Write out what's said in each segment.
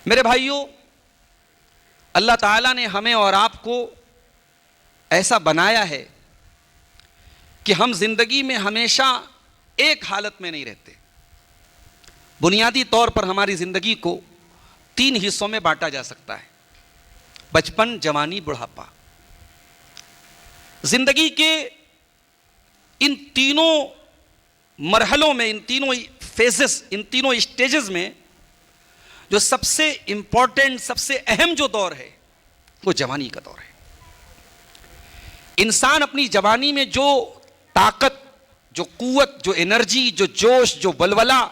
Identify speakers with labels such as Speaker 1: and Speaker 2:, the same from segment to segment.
Speaker 1: میرے بھائیوں، اللہ تعالیٰ نے ہمیں اور آپ کو ایسا بنایا ہے کہ ہم زندگی میں ہمیشہ ایک حالت میں نہیں رہتے. بنیادی طور پر ہماری زندگی کو 3 حصوں میں بانٹا جا سکتا ہے: بچپن، جوانی، بڑھاپا. زندگی کے ان تینوں مرحلوں میں، ان تینوں فیزز، ان تینوں اسٹیجز میں جو سب سے امپورٹنٹ، سب سے اہم جو دور ہے وہ جوانی کا دور ہے. انسان اپنی جوانی میں جو طاقت، جو قوت، جو انرجی، جو جوش، جو ولولہ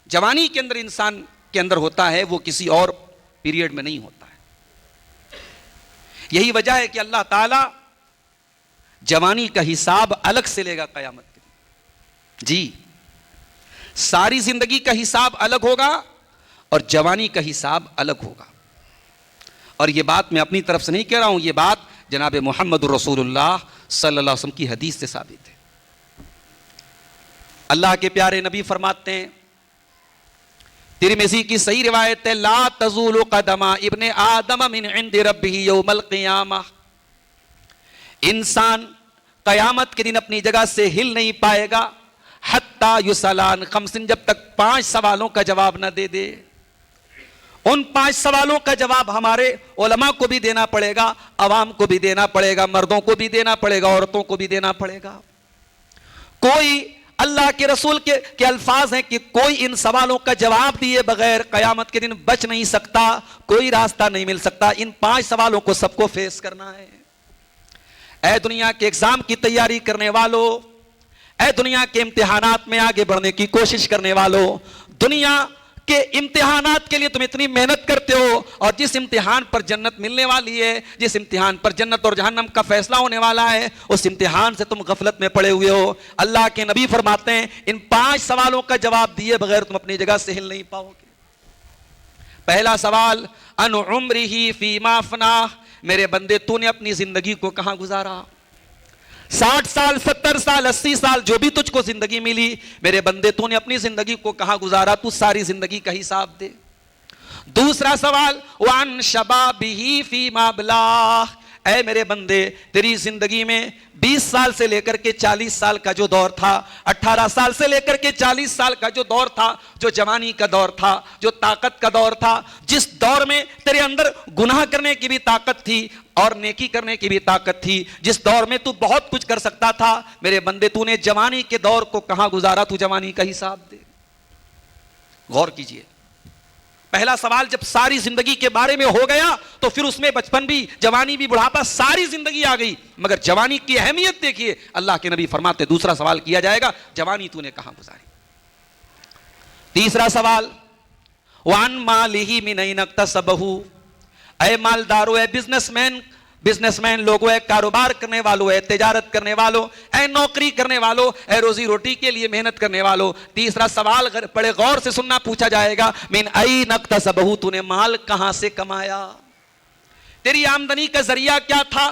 Speaker 1: جوانی کے اندر انسان کے اندر ہوتا ہے وہ کسی اور پیریڈ میں نہیں ہوتا ہے. یہی وجہ ہے کہ اللہ تعالی جوانی کا حساب الگ سے لے گا قیامت کے دن. جی، ساری زندگی کا حساب الگ ہوگا اور جوانی کا حساب الگ ہوگا. اور یہ بات میں اپنی طرف سے نہیں کہہ رہا ہوں، یہ بات جناب محمد رسول اللہ صلی اللہ علیہ وسلم کی حدیث سے ثابت ہے. اللہ کے پیارے نبی فرماتے ہیں، ترمذی کی صحیح روایت ہے، لا تزول قدم ابن آدم من عند ربہ یوم القیامہ. انسان قیامت کے دن اپنی جگہ سے ہل نہیں پائے گا حتی یسالان خمس، جب تک 5 سوالوں کا جواب نہ دے دے. ان 5 سوالوں کا جواب ہمارے علماء کو بھی دینا پڑے گا، عوام کو بھی دینا پڑے گا، مردوں کو بھی دینا پڑے گا، عورتوں کو بھی دینا پڑے گا. کوئی اللہ کے رسول کے الفاظ ہیں کہ کوئی ان سوالوں کا جواب دیے بغیر قیامت کے دن بچ نہیں سکتا، کوئی راستہ نہیں مل سکتا. ان 5 سوالوں کو سب کو فیس کرنا ہے. اے دنیا کے ایگزام کی تیاری کرنے والوں، اے دنیا کے امتحانات میں آگے بڑھنے کی کوشش کرنے والوں، دنیا کے امتحانات کے لیے تم اتنی محنت کرتے ہو، اور جس امتحان پر جنت ملنے والی ہے، جس امتحان پر جنت اور جہنم کا فیصلہ ہونے والا ہے، اس امتحان سے تم غفلت میں پڑے ہوئے ہو. اللہ کے نبی فرماتے ہیں ان 5 سوالوں کا جواب دیے بغیر تم اپنی جگہ سے ہل نہیں پاؤ گے. پہلا سوال، ان عمرہ فیما افناہ، میرے بندے تو نے اپنی زندگی کو کہاں گزارا؟ 60 سال، 70 سال، 80 سال جو بھی تجھ کو زندگی ملی، میرے بندے تو نے اپنی زندگی کو کہاں گزارا؟ تو ساری زندگی کا حساب دے. دوسرا سوال، وَعَنْ شَبَابِهِ فِي مَا بْلَاهِ، اے میرے بندے تیری زندگی میں 20 سال سے لے کر کے 40 سال کا جو دور تھا، 18 سال سے لے کر کے 40 سال کا جو دور تھا، جو جوانی کا دور تھا، جو طاقت کا دور تھا، جس دور میں تیرے اندر گناہ کرنے کی بھی طاقت تھی اور نیکی کرنے کی بھی طاقت تھی، جس دور میں تو بہت کچھ کر سکتا تھا، میرے بندے تو نے جوانی کے دور کو کہاں گزارا؟ تو جوانی کا حساب دے. غور کیجئے، پہلا سوال جب ساری زندگی کے بارے میں ہو گیا تو پھر اس میں بچپن بھی، جوانی بھی، بڑھاپا، ساری زندگی آ گئی. مگر جوانی کی اہمیت دیکھیے، اللہ کے نبی فرماتے دوسرا سوال کیا جائے گا، جوانی تو نے کہاں گزاری؟ تیسرا سوال، وَعَنْ مَالِهِ مِنْ أَيْنَ اكْتَسَبَهُ، اے مالدارو، اے بزنس مین لوگو، اے کاروبار کرنے والو، اے تجارت کرنے والو، اے نوکری کرنے والو، اے روزی روٹی کے لیے محنت کرنے والو. تیسرا سوال بڑے غور سے سننا، پوچھا جائے گا، من أين اكتسبه، تو نے مال کہاں سے کمایا؟ تیری آمدنی کا ذریعہ کیا تھا؟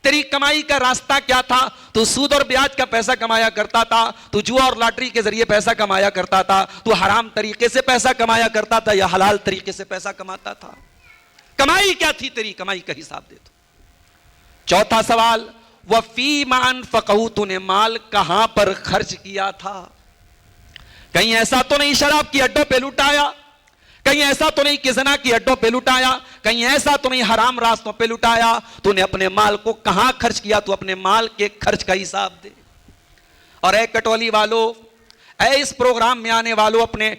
Speaker 1: تیری کمائی کا راستہ کیا تھا؟ تو سود اور بیاج کا پیسہ کمایا کرتا تھا، تو جوا اور لاٹری کے ذریعے پیسہ کمایا کرتا تھا، تو حرام طریقے سے پیسہ کمایا کرتا تھا یا حلال طریقے سے پیسہ کماتا تھا؟ کمائی کیا تھی تیری؟ کمائی کا حساب دے. تو چوتھا سوال، وَفِيمَ أَنفَقَهُ، تو نے مال کہاں پر خرچ کیا تھا؟ کہیں ایسا تو نہیں شراب کی اڈوں پہ لٹایا، کہیں ایسا تو نہیں کہ زنا کی اڈوں پہ لٹایا، کہیں ایسا تو نہیں حرام راستوں پہ لٹایا؟ تو نے اپنے مال کو کہاں خرچ کیا؟ تو اپنے مال کے خرچ کا حساب دے. اور اے کٹولی والو، اے اس پروگرام میں آنے والو، اپنے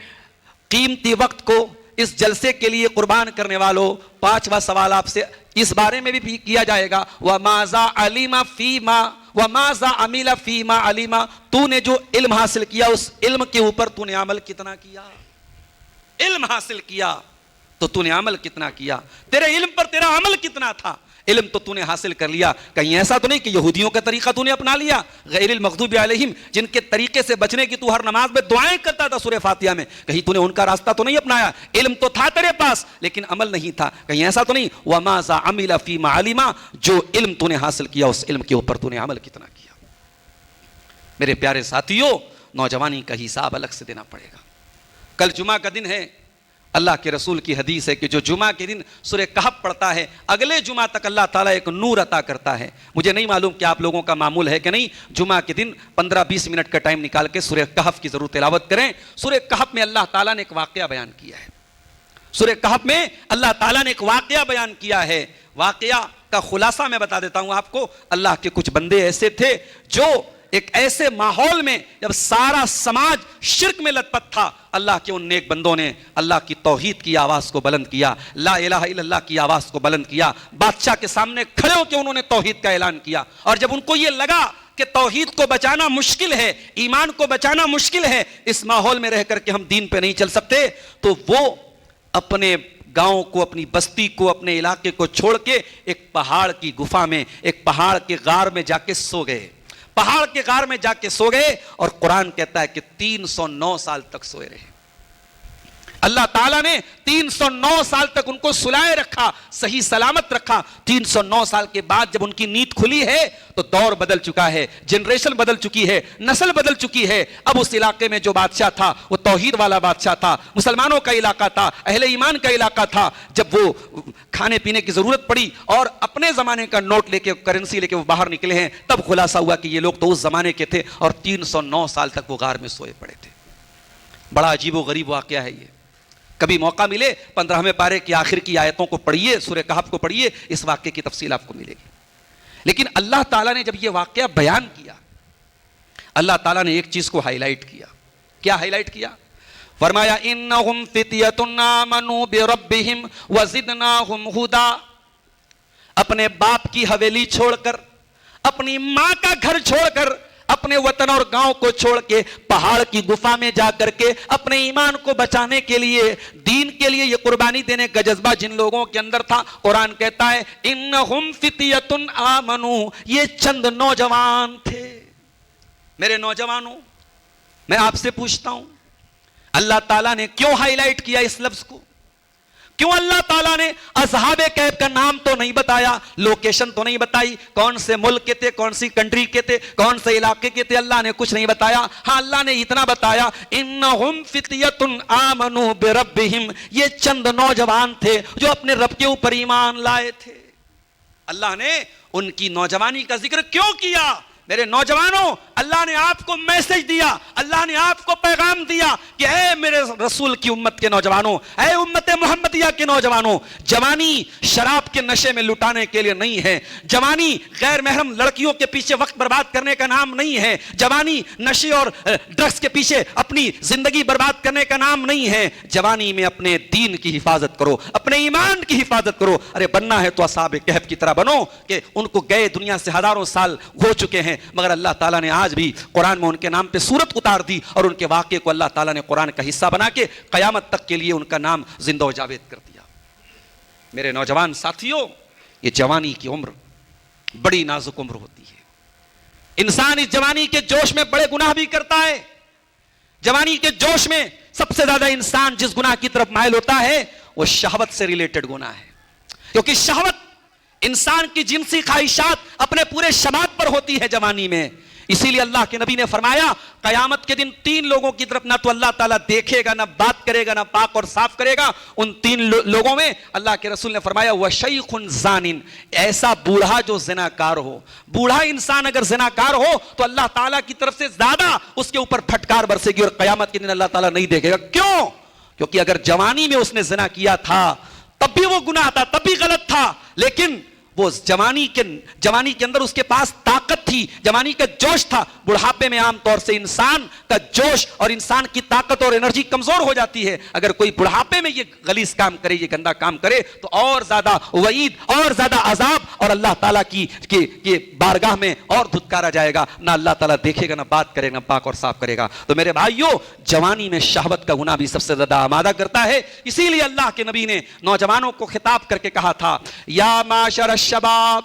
Speaker 1: قیمتی وقت کو اس جلسے کے لیے قربان کرنے والو، 5واں سوال آپ سے اس بارے میں بھی کیا جائے گا، وَمَاذَا عَلِمَ فِيمَا وَمَاذَا عَمِلَ فِيمَا عَلِمَ، تو نے جو علم حاصل کیا اس علم کے اوپر تو نے عمل کتنا کیا؟ علم حاصل کیا تو تو نے عمل کتنا کیا؟ تیرے علم پر تیرا عمل کتنا تھا؟ علم تو نے حاصل کر لیا، کہیں ایسا تو نہیں کہ یہودیوں کا طریقہ تو نے اپنا لیا، غیر المغضوب علیہم، جن کے طریقے سے بچنے کی تو ہر نماز میں دعائیں کرتا تھا سورہ فاتحہ میں، کہیں تو نے ان کا راستہ تو نہیں اپنایا؟ علم تو تھا تیرے پاس لیکن عمل نہیں تھا، کہیں ایسا تو نہیں وَمَاذَا عَمِلَ فِيمَا عَلِمَ، جو علم تو نے حاصل کیا اس علم کے اوپر تو نے عمل کتنا کیا؟ میرے پیارے ساتھیوں، نوجوانی کا حساب الگ سے دینا پڑے گا. کل جمعہ کا دن ہے، اللہ کے رسول کی حدیث ہے کہ جو جمعہ کے دن سورہ کہف پڑھتا ہے اگلے جمعہ تک اللہ تعالیٰ ایک نور عطا کرتا ہے. مجھے نہیں معلوم کہ آپ لوگوں کا معمول ہے کہ نہیں, جمعہ کے دن 15-20 منٹ کا ٹائم نکال کے سورہ کہف کی ضرور تلاوت کریں. سورہ کہف میں اللہ تعالیٰ نے ایک واقعہ بیان کیا ہے. سورہ کہف میں اللہ تعالیٰ نے ایک واقعہ بیان کیا ہے. واقعہ کا خلاصہ میں بتا دیتا ہوں آپ کو. اللہ کے کچھ بندے ایسے تھے جو ایک ایسے ماحول میں جب سارا سماج شرک میں لت پت تھا, اللہ کے ان نیک بندوں نے اللہ کی توحید کی آواز کو بلند کیا, لا الہ الا اللہ کی آواز کو بلند کیا. بادشاہ کے سامنے کھڑے ہو کے انہوں نے توحید کا اعلان کیا. اور جب ان کو یہ لگا کہ توحید کو بچانا مشکل ہے, ایمان کو بچانا مشکل ہے, اس ماحول میں رہ کر کے ہم دین پہ نہیں چل سکتے, تو وہ اپنے گاؤں کو, اپنی بستی کو, اپنے علاقے کو چھوڑ کے ایک پہاڑ کی گفا میں, ایک پہاڑ کے غار میں جا کے سو گئے. پہاڑ کے غار میں جا کے سو گئے اور قرآن کہتا ہے کہ 309 سال تک سوئے رہے. اللہ تعالیٰ نے 309 سال تک ان کو سلائے رکھا, صحیح سلامت رکھا. 309 سال کے بعد جب ان کی نیند کھلی ہے تو دور بدل چکا ہے, جنریشن بدل چکی ہے, نسل بدل چکی ہے. اب اس علاقے میں جو بادشاہ تھا وہ توحید والا بادشاہ تھا, مسلمانوں کا علاقہ تھا, اہل ایمان کا علاقہ تھا. جب وہ کھانے پینے کی ضرورت پڑی اور اپنے زمانے کا نوٹ لے کے, کرنسی لے کے وہ باہر نکلے ہیں, تب خلاصہ ہوا کہ یہ لوگ تو اس زمانے کے تھے اور 309 سال تک وہ غار میں سوئے پڑے تھے. بڑا عجیب و غریب واقعہ ہے یہ. کبھی موقع ملے 15ویں پارے کی آخر کی آیتوں کو پڑھیے, سورہ کہف کو پڑھیے, اس واقعے کی تفصیل آپ کو ملے گی. لیکن اللہ تعالیٰ نے جب یہ واقعہ بیان کیا, اللہ تعالیٰ نے ایک چیز کو ہائی لائٹ کیا. کیا ہائی لائٹ کیا؟ فرمایا انہم فتیۃ آمنوا بربہم وزدناہم ھدا. اپنے باپ کی حویلی چھوڑ کر, اپنی ماں کا گھر چھوڑ کر, اپنے وطن اور گاؤں کو چھوڑ کے پہاڑ کی گفا میں جا کر کے اپنے ایمان کو بچانے کے لیے, دین کے لیے یہ قربانی دینے کا جذبہ جن لوگوں کے اندر تھا, قرآن کہتا ہے انہم فتیۃ آمنوا, یہ چند نوجوان تھے. میرے نوجوانوں, میں آپ سے پوچھتا ہوں, اللہ تعالیٰ نے کیوں ہائی لائٹ کیا اس لفظ کو؟ کیوں اللہ تعالیٰ نے اصحاب کہف کا نام تو نہیں بتایا, لوکیشن تو نہیں بتائی, کون سے ملک کے تھے, کون سی کنٹری کے تھے, کون سے علاقے کے تھے, اللہ نے کچھ نہیں بتایا. ہاں, اللہ نے اتنا بتایا انہم فتیۃ آمنوا بربہم, یہ چند نوجوان تھے جو اپنے رب کے اوپر ایمان لائے تھے. اللہ نے ان کی نوجوانی کا ذکر کیوں کیا؟ میرے نوجوانوں, اللہ نے آپ کو میسج دیا, اللہ نے آپ کو پیغام دیا کہ اے میرے رسول کی امت کے نوجوانوں, اے امت محمدیہ کے نوجوانوں, جوانی شراب کے نشے میں لٹانے کے لیے نہیں ہے, جوانی غیر محرم لڑکیوں کے پیچھے وقت برباد کرنے کا نام نہیں ہے, جوانی نشے اور ڈرگس کے پیچھے اپنی زندگی برباد کرنے کا نام نہیں ہے. جوانی میں اپنے دین کی حفاظت کرو, اپنے ایمان کی حفاظت کرو. ارے بننا ہے تو اصحاب کہف کی طرح بنو کہ ان کو گئے دنیا سے ہزاروں سال ہو چکے ہیں, مگر اللہ تعالیٰ نے آج بھی قرآن میں ان کے نام پہ سورت اتار دی اور ان کے واقعے کو اللہ تعالیٰ نے قرآن کا حصہ بنا کے قیامت تک کے لیے ان کا نام زندہ و جاوید کر دیا. میرے نوجوان ساتھیوں, یہ جوانی کی عمر بڑی نازک عمر ہوتی ہے. انسان اس جوانی کے جوش میں بڑے گناہ بھی کرتا ہے. جوانی کے جوش میں سب سے زیادہ انسان جس گناہ کی طرف مائل ہوتا ہے وہ شہوت سے ریلیٹڈ گناہ ہے, کیونکہ شہوت انسان کی جنسی خواہشات اپنے پورے شباب پر ہوتی ہے جوانی میں. اسی لیے اللہ کے نبی نے فرمایا قیامت کے دن 3 لوگوں کی طرف نہ تو اللہ تعالیٰ دیکھے گا, نہ بات کرے گا, نہ پاک اور صاف کرے گا. ان 3 لوگوں میں اللہ کے رسول نے فرمایا وَشَيْخٌ زَانٍ, ایسا بوڑھا جو زناکار ہو. بوڑھا انسان اگر زناکار ہو تو اللہ تعالیٰ کی طرف سے زیادہ اس کے اوپر پھٹکار برسے گی اور قیامت کے دن اللہ تعالیٰ نہیں دیکھے گا. کیوں؟ کیونکہ اگر جوانی میں اس نے زنا کیا تھا تب بھی وہ گناہ تھا, تب بھی غلط تھا, لیکن وہ جوانی کے اندر اس کے پاس طاقت تھی, جوانی کا جوش تھا. بڑھاپے میں عام طور سے انسان کا جوش اور انسان کی طاقت اور انرجی کمزور ہو جاتی ہے. اگر کوئی بڑھاپے میں یہ غلیظ کام کرے, یہ گندا کام کرے, تو اور زیادہ وعید, اور زیادہ عذاب اور اللہ تعالیٰ کی بارگاہ میں اور دھتکارا جائے گا. نہ اللہ تعالیٰ دیکھے گا, نہ بات کرے گا, نہ پاک اور صاف کرے گا. تو میرے بھائیوں, جوانی میں شہوت کا گناہ بھی سب سے زیادہ آمادہ کرتا ہے. اسی لیے اللہ کے نبی نے نوجوانوں کو خطاب کر کے کہا تھا یا معاشر الشباب,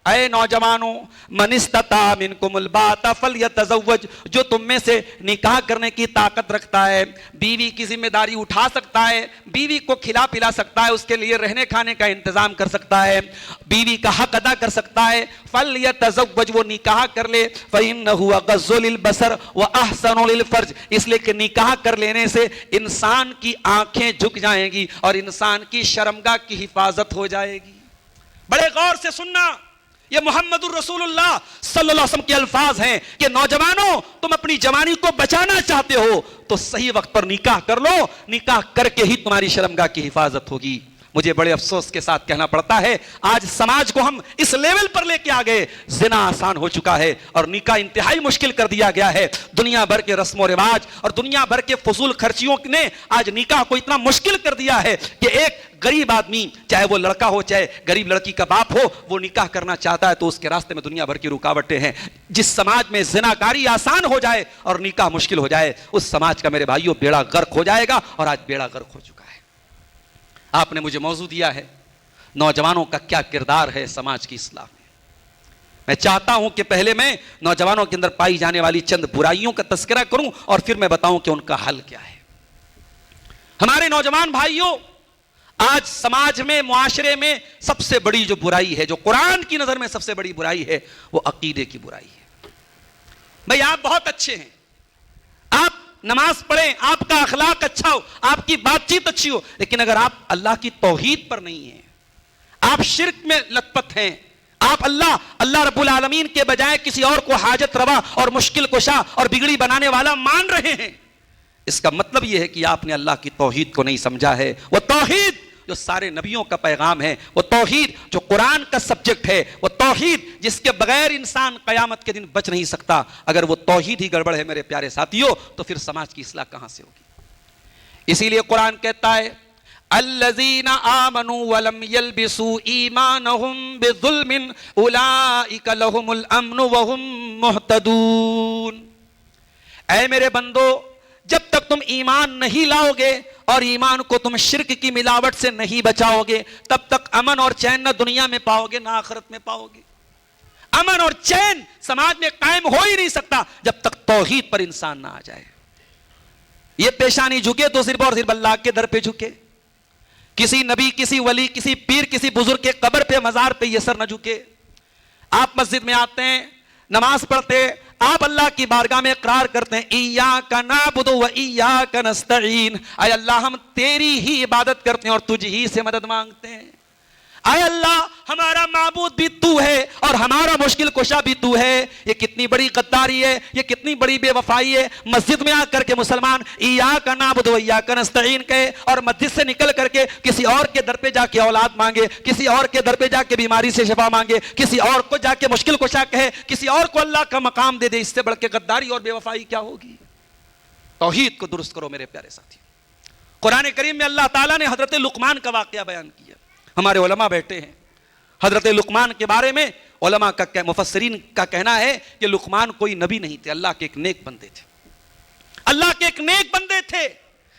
Speaker 1: اے نوجوانوں، من استطاع منکم الباءۃ فلیتزوج، جو تم میں سے نکاح کرنے کی طاقت رکھتا ہے، بیوی کی ذمہ داری اٹھا سکتا ہے، بیوی کو کھلا پلا سکتا ہے، اس کے لیے رہنے کھانے کا انتظام کر سکتا ہے، بیوی کا حق ادا کر سکتا ہے، فلیتزوج، وہ نکاح کر لے، فإنہ اغض للبصر وأحسن للفرج، اس لیے کہ نکاح کر لینے سے انسان کی آنکھیں جھک جائیں گی اور انسان کی شرمگاہ کی حفاظت ہو جائے گی۔ بڑے غور سے سننا، یہ محمد الرسول اللہ صلی اللہ علیہ وسلم کے الفاظ ہیں کہ نوجوانوں، تم اپنی جوانی کو بچانا چاہتے ہو تو صحیح وقت پر نکاح کر لو، نکاح کر کے ہی تمہاری شرمگاہ کی حفاظت ہوگی۔ مجھے بڑے افسوس کے ساتھ کہنا پڑتا ہے، آج سماج کو ہم اس لیول پر لے کے آ گئے، زنا آسان ہو چکا ہے اور نکاح انتہائی مشکل کر دیا گیا ہے۔ دنیا بھر کے رسم و رواج اور دنیا بھر کے فضول خرچیوں نے آج نکاح کو اتنا مشکل کر دیا ہے کہ ایک غریب آدمی، چاہے وہ لڑکا ہو چاہے غریب لڑکی کا باپ ہو، وہ نکاح کرنا چاہتا ہے تو اس کے راستے میں دنیا بھر کی رکاوٹیں ہیں۔ جس سماج میں زناکاری آسان ہو جائے اور نکاح مشکل ہو جائے، اس سماج کا میرے بھائیوں بیڑا غرق ہو جائے گا، اور آج بیڑا غرق ہو چکا ہے۔ آپ نے مجھے موضوع دیا ہے نوجوانوں کا کیا کردار ہے سماج کی اصلاح میں۔ میں چاہتا ہوں کہ پہلے میں نوجوانوں کے اندر پائی جانے والی چند برائیوں کا تذکرہ کروں اور پھر میں بتاؤں کہ ان کا حل کیا ہے۔ ہمارے نوجوان بھائیوں، آج سماج میں، معاشرے میں سب سے بڑی جو برائی ہے، جو قرآن کی نظر میں سب سے بڑی برائی ہے، وہ عقیدے کی برائی ہے۔ بھئی آپ بہت اچھے ہیں، آپ نماز پڑھیں، آپ کا اخلاق اچھا ہو، آپ کی بات چیت اچھی ہو، لیکن اگر آپ اللہ کی توحید پر نہیں ہیں، آپ شرک میں لت پت ہیں، آپ اللہ رب العالمین کے بجائے کسی اور کو حاجت روا اور مشکل کشا اور بگڑی بنانے والا مان رہے ہیں، اس کا مطلب یہ ہے کہ آپ نے اللہ کی توحید کو نہیں سمجھا ہے۔ وہ توحید جو سارے نبیوں کا پیغام ہے، وہ توحید جو قرآن کا سبجیکٹ ہے، وہ توحید جس کے بغیر انسان قیامت کے دن بچ نہیں سکتا، اگر وہ توحید ہی گڑبڑ ہے میرے پیارے ساتھیوں، تو پھر سماج کی اصلاح کہاں سے ہوگی؟ اسی لیے قرآن کہتا ہے الذین آمنوا ولم یلبسوا ایمانہم بظلم اولئک لہم الامن وہم مہتدون۔ اے میرے بندو، جب تک تم ایمان نہیں لاؤ گے اور ایمان کو تم شرک کی ملاوٹ سے نہیں بچاؤ گے، تب تک امن اور چین نہ دنیا میں پاؤ گے نہ آخرت میں پاؤ گے۔ امن اور چین سماج میں قائم ہو ہی نہیں سکتا جب تک توحید پر انسان نہ آ جائے۔ یہ پیشانی جھکے تو صرف اور صرف اللہ کے در پہ جھکے، کسی نبی، کسی ولی، کسی پیر، کسی بزرگ کے قبر پہ، مزار پہ یہ سر نہ جھکے۔ آپ مسجد میں آتے ہیں، نماز پڑھتے، آپ اللہ کی بارگاہ میں اقرار کرتے ہیں ایاک نعبد و ایاک نستعین، اے اللہ ہم تیری ہی عبادت کرتے ہیں اور تجھ ہی سے مدد مانگتے ہیں۔ اے اللہ ہمارا معبود بھی تو ہے اور ہمارا مشکل کشا بھی تو ہے۔ یہ کتنی بڑی غداری ہے، یہ کتنی بڑی بے وفائی ہے، مسجد میں آ کر کے مسلمان ایاک نعبد و ایاک نستعین کہے اور مسجد سے نکل کر کے کسی اور کے در پہ جا کے اولاد مانگے، کسی اور کے در پہ جا کے بیماری سے شفا مانگے، کسی اور کو جا کے مشکل کشا کہے، کسی اور کو اللہ کا مقام دے دے، اس سے بڑھ کے غداری اور بے وفائی کیا ہوگی؟ توحید کو درست کرو میرے پیارے ساتھی۔ قرآن کریم میں اللہ تعالیٰ نے حضرت لقمان کا واقعہ بیان کیا۔ ہمارے علماء بیٹھے ہیں، حضرت لقمان کے بارے میں علماء کا، مفسرین کا کہنا ہے کہ لقمان کوئی نبی نہیں تھے، اللہ کے ایک نیک بندے تھے، اللہ کے ایک نیک بندے تھے۔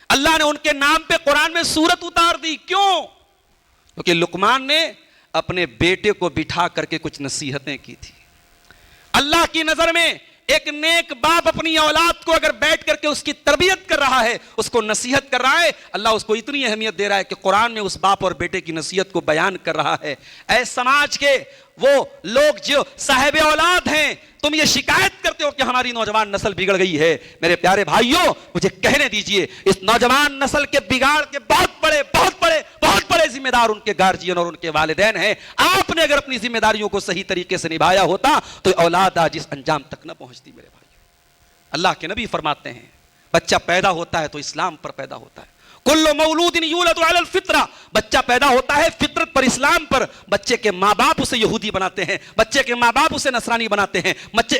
Speaker 1: اللہ نے ان کے نام پہ قرآن میں سورت اتار دی۔ کیوں؟ کیونکہ لقمان نے اپنے بیٹے کو بٹھا کر کے کچھ نصیحتیں کی تھی۔ اللہ کی نظر میں ایک نیک باپ اپنی اولاد کو اگر بیٹھ کر کے اس کی تربیت کر رہا ہے، اس کو نصیحت کر رہا ہے، اللہ اس کو اتنی اہمیت دے رہا ہے کہ قرآن میں اس باپ اور بیٹے کی نصیحت کو بیان کر رہا ہے۔ اے سماج کے وہ لوگ جو صاحب اولاد ہیں، تم یہ شکایت کرتے ہو کہ ہماری نوجوان نسل بگڑ گئی ہے، میرے پیارے بھائیوں مجھے کہنے دیجئے، اس نوجوان نسل کے بگاڑ کے بہت بڑے ذمہ دار ان کے گارجین اور ان کے والدین ہیں۔ آپ نے اگر اپنی ذمہ داریوں کو صحیح طریقے سے نبھایا ہوتا تو اولاد آج اس انجام تک نہ پہنچتی میرے بھائی۔ اللہ کے نبی فرماتے ہیں بچہ پیدا ہوتا ہے تو اسلام پر پیدا ہوتا ہے۔ کل مولود یولد علی الفطرہ، بچہ پیدا ہوتا ہے فطرت پر، اسلام پر۔ بچے کے ماں باپ اسے یہودی بناتے ہیں، بچے کے ماں باپ اسے نصرانی بناتے ہیں،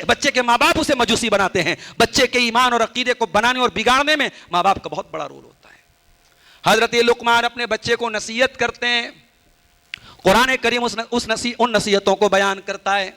Speaker 1: بچے کے ماں باپ اسے مجوسی بناتے ہیں۔ بچے کے ایمان اور عقیدے کو بنانے اور بگاڑنے میں ماں باپ کا بہت بڑا رول ہوتا ہے۔ حضرت لقمان اپنے بچے کو نصیحت کرتے ہیں، قرآن کریم ان نصیحتوں کو بیان کرتا ہے۔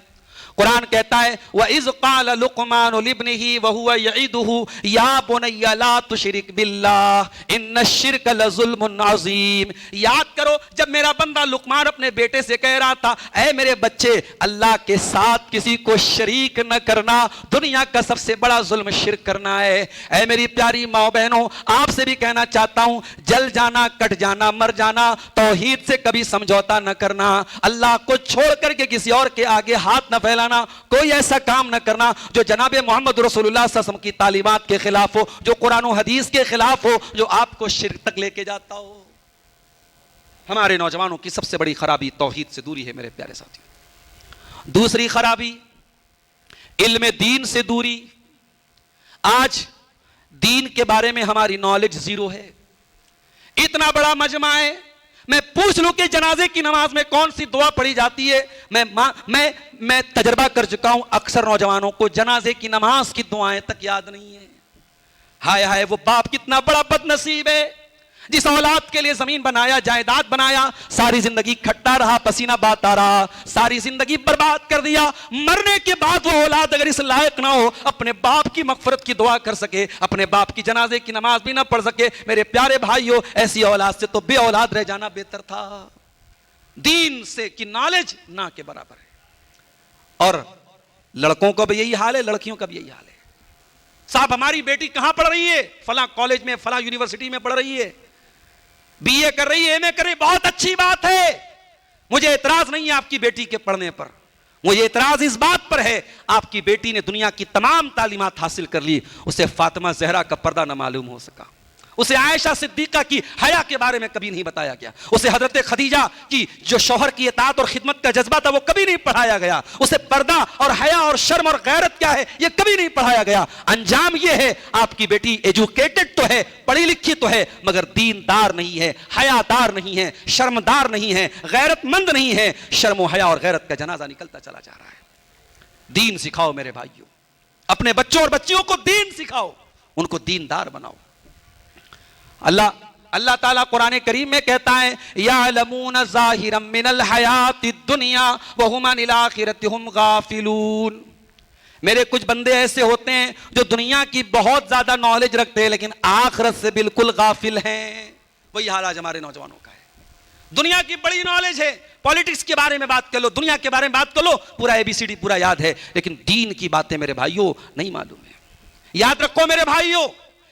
Speaker 1: قرآن کہتا ہے وَإِذْ قَالَ لُقْمَانُ لِابْنِهِ وَهُوَ يَعِظُهُ يَا بُنَيَّ لَا تُشْرِكْ بِاللَّهِ إِنَّ الشِّرْكَ لَظُلْمٌ عَظِيمٌ. یاد کرو جب میرا بندہ لقمان اپنے بیٹے سے کہہ رہا تھا اے میرے بچے اللہ کے ساتھ کسی کو شریک نہ کرنا، دنیا کا سب سے بڑا ظلم شرک کرنا ہے. اے میری پیاری ماں بہنوں، آپ سے بھی کہنا چاہتا ہوں جل جانا، کٹ جانا، مر جانا، توحید سے کبھی سمجھوتا نہ کرنا. اللہ کو چھوڑ کر کے کسی اور کے آگے ہاتھ نہ پھیلانا، کوئی ایسا کام نہ کرنا جو جناب محمد رسول اللہ صلی اللہ علیہ وسلم کی تعلیمات کے خلاف ہو، جو قرآن و حدیث کے خلاف ہو، جو آپ کو شرک تک لے کے جاتا ہو. ہمارے نوجوانوں کی سب سے بڑی خرابی توحید سے دوری ہے میرے پیارے ساتھیوں. دوسری خرابی علم دین سے دوری. آج دین کے بارے میں ہماری نالج زیرو ہے. اتنا بڑا مجمع ہے، میں پوچھ لوں کہ جنازے کی نماز میں کون سی دعا پڑھی جاتی ہے؟ میں تجربہ کر چکا ہوں، اکثر نوجوانوں کو جنازے کی نماز کی دعائیں تک یاد نہیں ہیں. ہائے ہائے وہ باپ کتنا بڑا بد نصیب ہے جس اولاد کے لیے زمین بنایا، جائیداد بنایا، ساری زندگی کھٹا رہا، پسینہ بہاتا رہا، ساری زندگی برباد کر دیا. مرنے کے بعد وہ اولاد اگر اس لائق نہ ہو اپنے باپ کی مغفرت کی دعا کر سکے، اپنے باپ کی جنازے کی نماز بھی نہ پڑھ سکے، میرے پیارے بھائیو ایسی اولاد سے تو بے اولاد رہ جانا بہتر تھا. دین سے کی نالج نہ کے برابر ہے. اور لڑکوں کا بھی یہی حال ہے، لڑکیوں کا بھی یہی حال ہے. صاحب ہماری بیٹی کہاں پڑھ رہی ہے؟ فلاں کالج میں، فلاں یونیورسٹی میں پڑھ رہی ہے، بی اے کر رہی ہے، ایم اے کر رہی ہے، بہت اچھی بات ہے، مجھے اعتراض نہیں ہے آپ کی بیٹی کے پڑھنے پر. مجھے اعتراض اس بات پر ہے آپ کی بیٹی نے دنیا کی تمام تعلیمات حاصل کر لی، اسے فاطمہ زہرا کا پردہ نہ معلوم ہو سکا، اسے عائشہ صدیقہ کی حیا کے بارے میں کبھی نہیں بتایا گیا، اسے حضرت خدیجہ کی جو شوہر کی اطاعت اور خدمت کا جذبہ تھا وہ کبھی نہیں پڑھایا گیا، اسے پردہ اور حیا اور شرم اور غیرت کیا ہے یہ کبھی نہیں پڑھایا گیا. انجام یہ ہے آپ کی بیٹی ایجوکیٹڈ تو ہے، پڑھی لکھی تو ہے، مگر دیندار نہیں ہے، حیادار نہیں ہے، شرمدار نہیں ہے، غیرت مند نہیں ہے. شرم و حیا اور غیرت کا جنازہ نکلتا چلا جا رہا ہے. دین سکھاؤ میرے بھائیوں، اپنے بچوں اور بچیوں کو دین سکھاؤ، ان کو دیندار بناؤ. اللہ تعالیٰ قرآن کریم میں کہتا ہے یعلمون ظاہرا من الحیات الدنیا وہم عن الآخرۃ ہم غافلون. میرے کچھ بندے ایسے ہوتے ہیں جو دنیا کی بہت زیادہ نالج رکھتے ہیں لیکن آخرت سے بالکل غافل ہیں. وہی حال آج ہمارے نوجوانوں کا ہے. دنیا کی بڑی نالج ہے، پالیٹکس کے بارے میں بات کر لو، دنیا کے بارے میں بات کر لو، پورا اے بی سی ڈی پورا یاد ہے، لیکن دین کی باتیں میرے بھائیوں نہیں معلوم ہے. یاد رکھو میرے بھائیوں،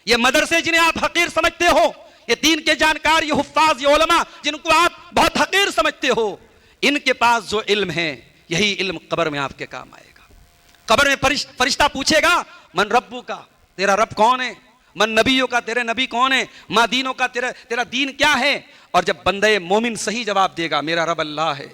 Speaker 1: یہ مدرسے جنہیں آپ حقیر سمجھتے ہو، یہ دین کے جانکار، یہ حفاظ، یہ علماء جن کو آپ بہت حقیر سمجھتے ہو، ان کے پاس جو علم ہے یہی علم قبر میں آپ کے کام آئے گا. قبر میں فرشتہ پوچھے گا من ربو کا، تیرا رب کون ہے؟ من نبیوں کا، تیرے نبی کون ہے؟ ما دینوں کا، تیرا دین کیا ہے؟ اور جب بندے مومن صحیح جواب دے گا میرا رب اللہ ہے،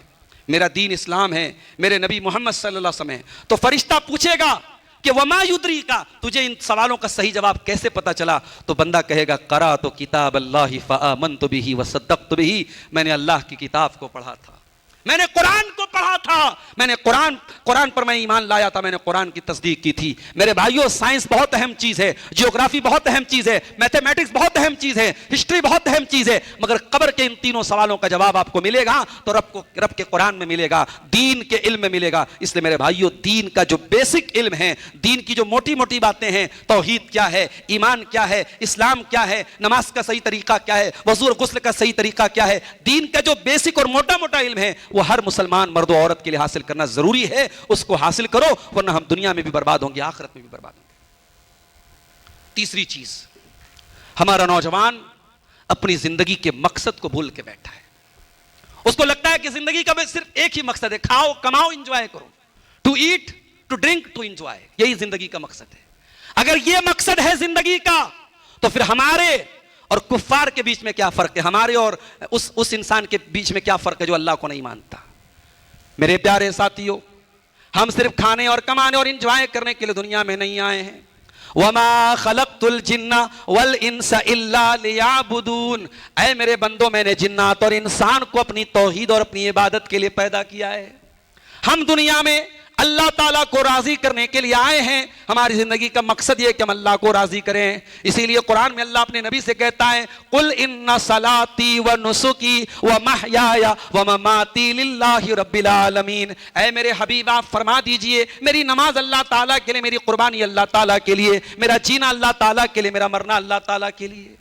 Speaker 1: میرا دین اسلام ہے، میرے نبی محمد صلی اللہ علیہ وسلم ہے، تو فرشتہ پوچھے گا کہ وما یدری کا، تجھے ان سوالوں کا صحیح جواب کیسے پتا چلا؟ تو بندہ کہے گا قرأت کتاب اللہ فآمنت بہ وصدقت بہ، میں نے اللہ کی کتاب کو پڑھا تھا، میں نے قرآن کو پڑھا تھا، میں نے قرآن پر میں ایمان لایا تھا، میں نے قرآن کی تصدیق کی تھی. میرے بھائیوں سائنس بہت اہم چیز ہے، جیوگرافی بہت اہم چیز ہے، میتھمیٹکس بہت اہم چیز ہے، ہسٹری بہت اہم چیز ہے، مگر قبر کے ان تینوں سوالوں کا جواب آپ کو ملے گا تو رب کے قرآن میں ملے گا، دین کے علم میں ملے گا. اس لیے میرے بھائیوں دین کا جو بیسک علم ہے، دین کی جو موٹی موٹی باتیں ہیں، توحید کیا ہے، ایمان کیا ہے، اسلام کیا ہے، نماز کا صحیح طریقہ کیا ہے، وضو اور غسل کا صحیح طریقہ کیا ہے، دین کا جو بیسک اور موٹا موٹا علم ہے وہ ہر مسلمان مرد و عورت کے لیے حاصل کرنا ضروری ہے. اس کو حاصل کرو ورنہ ہم دنیا میں بھی برباد ہوں گے، آخرت میں بھی برباد ہوں گے. تیسری چیز، ہمارا نوجوان اپنی زندگی کے مقصد کو بھول کے بیٹھا ہے. اس کو لگتا ہے کہ زندگی کا صرف ایک ہی مقصد ہے، کھاؤ کماؤ انجوائے کرو، to eat to drink to enjoy, یہی زندگی کا مقصد ہے. اگر یہ مقصد ہے زندگی کا تو پھر ہمارے اور کفار کے بیچ میں کیا فرق ہے، ہمارے اور اس انسان کے بیچ میں کیا فرق ہے جو اللہ کو نہیں مانتا. میرے پیارے ساتھیوں، ہم صرف کھانے اور کمانے اور انجوائے کرنے کے لیے دنیا میں نہیں آئے ہیں. وَمَا خَلَقْتُ الْجِنَّ وَالْإِنسَ إِلَّا لِيَعْبُدُونَ، اے میرے بندوں میں نے جنات اور انسان کو اپنی توحید اور اپنی عبادت کے لیے پیدا کیا ہے. ہم دنیا میں اللہ تعالیٰ کو راضی کرنے کے لیے آئے ہیں. ہماری زندگی کا مقصد یہ ہے کہ ہم اللہ کو راضی کریں. اسی لیے قرآن میں اللہ اپنے نبی سے کہتا ہے قل ان صلاتی و نسکی و محیای و مماتی للہ رب العالمین. اے میرے حبیب آپ فرما دیجئے میری نماز اللہ تعالیٰ کے لیے, میری قربانی اللہ تعالیٰ کے لیے, میرا جینا اللہ تعالیٰ کے لیے, میرا مرنا اللہ تعالیٰ کے لیے.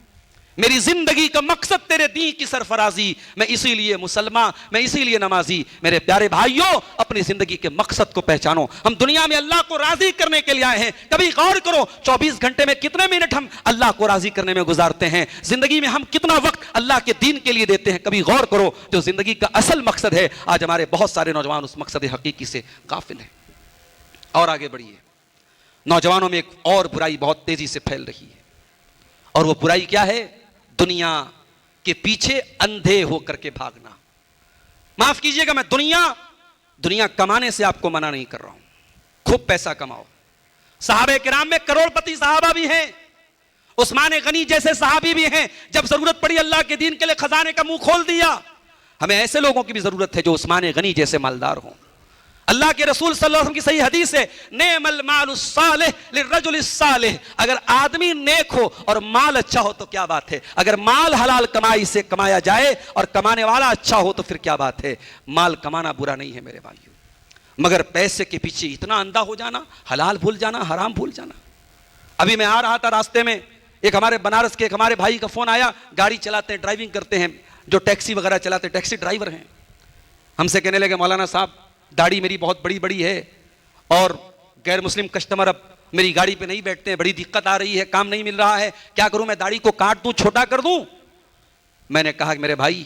Speaker 1: میری زندگی کا مقصد تیرے دین کی سرفرازی. میں اسی لیے مسلمان, میں اسی لیے نمازی. میرے پیارے بھائیوں, اپنی زندگی کے مقصد کو پہچانو. ہم دنیا میں اللہ کو راضی کرنے کے لیے آئے ہیں. کبھی غور کرو 24 گھنٹے میں کتنے منٹ ہم اللہ کو راضی کرنے میں گزارتے ہیں. زندگی میں ہم کتنا وقت اللہ کے دین کے لیے دیتے ہیں. کبھی غور کرو. جو زندگی کا اصل مقصد ہے, آج ہمارے بہت سارے نوجوان اس مقصد حقیقی سے غافل ہیں. اور آگے بڑھیے. نوجوانوں میں ایک اور برائی بہت تیزی سے پھیل رہی ہے, اور وہ برائی کیا ہے؟ دنیا کے پیچھے اندھے ہو کر کے بھاگنا. معاف کیجئے گا, میں دنیا کمانے سے آپ کو منع نہیں کر رہا ہوں. خوب پیسہ کماؤ. صحابہ کرام میں کروڑ پتی صحابہ بھی ہیں, عثمان غنی جیسے صحابی بھی ہیں. جب ضرورت پڑی اللہ کے دین کے لیے خزانے کا منہ کھول دیا. ہمیں ایسے لوگوں کی بھی ضرورت ہے جو عثمان غنی جیسے مالدار ہوں. اللہ کے رسول صلی اللہ علیہ وسلم کی صحیح حدیث ہے نعم المال الصالح للرجل الصالح. اگر آدمی نیک ہو اور مال اچھا ہو تو کیا بات ہے. اگر مال حلال کمائی سے کمایا جائے اور کمانے والا اچھا ہو تو پھر کیا بات ہے. مال کمانا برا نہیں ہے میرے بھائیوں, مگر پیسے کے پیچھے اتنا اندھا ہو جانا, حلال بھول جانا, حرام بھول جانا. ابھی میں آ رہا تھا راستے میں, ایک ہمارے بنارس کے ایک ہمارے بھائی کا فون آیا. گاڑی چلاتے ہیں, ڈرائیونگ کرتے ہیں, جو ٹیکسی وغیرہ چلاتے ہیں, ٹیکسی ڈرائیور ہیں. ہم سے کہنے لگے مولانا صاحب داڑھی میری بہت بڑی بڑی ہے اور غیر مسلم کسٹمر اب میری گاڑی پہ نہیں بیٹھتے ہیں, بڑی دقت آ رہی ہے, کام نہیں مل رہا ہے, کیا کروں, میں داڑھی کو کاٹ دوں, چھوٹا کر دوں؟ میں نے کہا کہ میرے بھائی